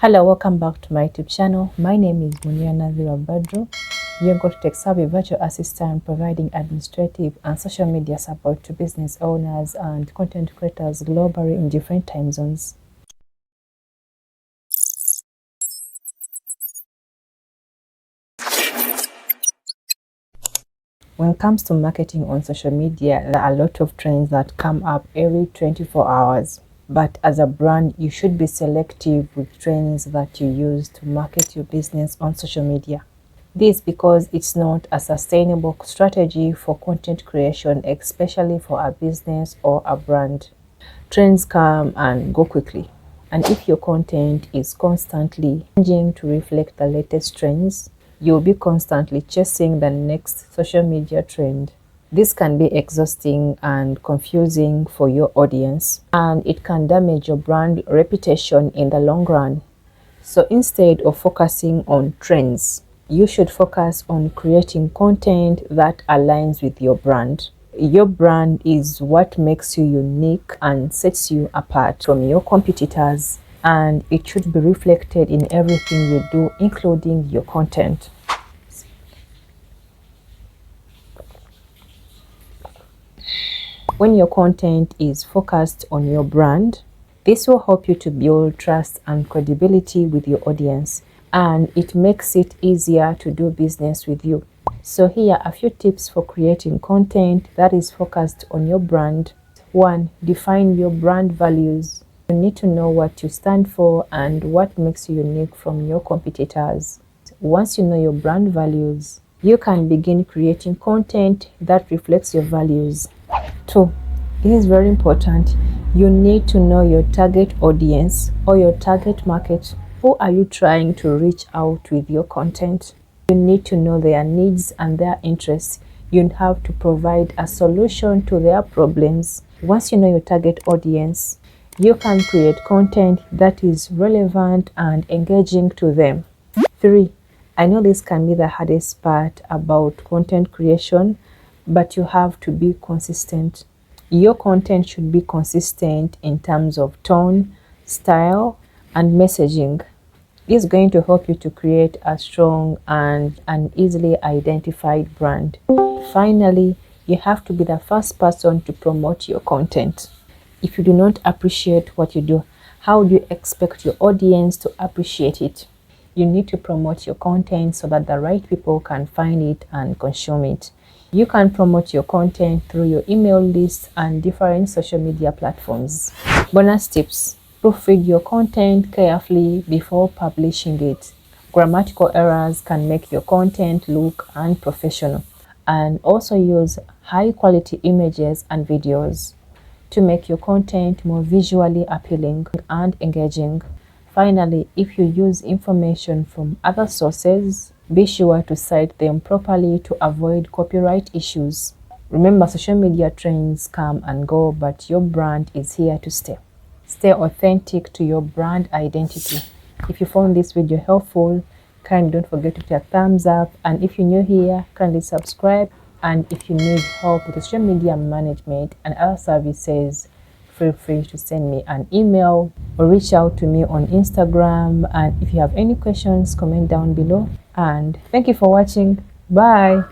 Hello, welcome back to my YouTube channel. My name is Muniana Badru. You're going to Tech Savvy virtual assistant providing administrative and social media support to business owners and content creators globally in different time zones. When it comes to marketing on social media, there are a lot of trends that come up every 24 hours. But as a brand, you should be selective with trends that you use to market your business on social media. This because it's not a sustainable strategy for content creation, especially for a business or a brand. Trends come and go quickly. And if your content is constantly changing to reflect the latest trends, you'll be constantly chasing the next social media trend. This can be exhausting and confusing for your audience, and it can damage your brand reputation in the long run. So instead of focusing on trends, you should focus on creating content that aligns with your brand. Your brand is what makes you unique and sets you apart from your competitors, and it should be reflected in everything you do, including your content. When your content is focused on your brand, this will help you to build trust and credibility with your audience, and it makes it easier to do business with you. So here are a few tips for creating content that is focused on your brand. 1. Define your brand values. You need to know what you stand for and what makes you unique from your competitors. Once you know your brand values, you can begin creating content that reflects your values. 2. This is very important. You need to know your target audience or your target market. Who are you trying to reach out with your content? You need to know their needs and their interests. You have to provide a solution to their problems. Once you know your target audience, you can create content that is relevant and engaging to them. 3. I know this can be the hardest part about content creation, but you have to be consistent. Your content should be consistent in terms of tone, style, and messaging. This is going to help you to create a strong and an easily identified brand. Finally, you have to be the first person to promote your content. If you do not appreciate what you do, how do you expect your audience to appreciate it? You need to promote your content so that the right people can find it and consume it. You can promote your content through your email list and different social media platforms. Bonus tips. Proofread your content carefully before publishing it. Grammatical errors can make your content look unprofessional. And also use high quality images and videos to make your content more visually appealing and engaging. Finally, if you use information from other sources, be sure to cite them properly to avoid copyright issues. Remember, social media trends come and go, but your brand is here to stay. Stay authentic to your brand identity. If you found this video helpful, kindly don't forget to hit a thumbs up. And if you're new here, kindly subscribe. And if you need help with social media management and other services, feel free to send me an email or reach out to me on Instagram. And if you have any questions, comment down below. And thank you for watching. Bye.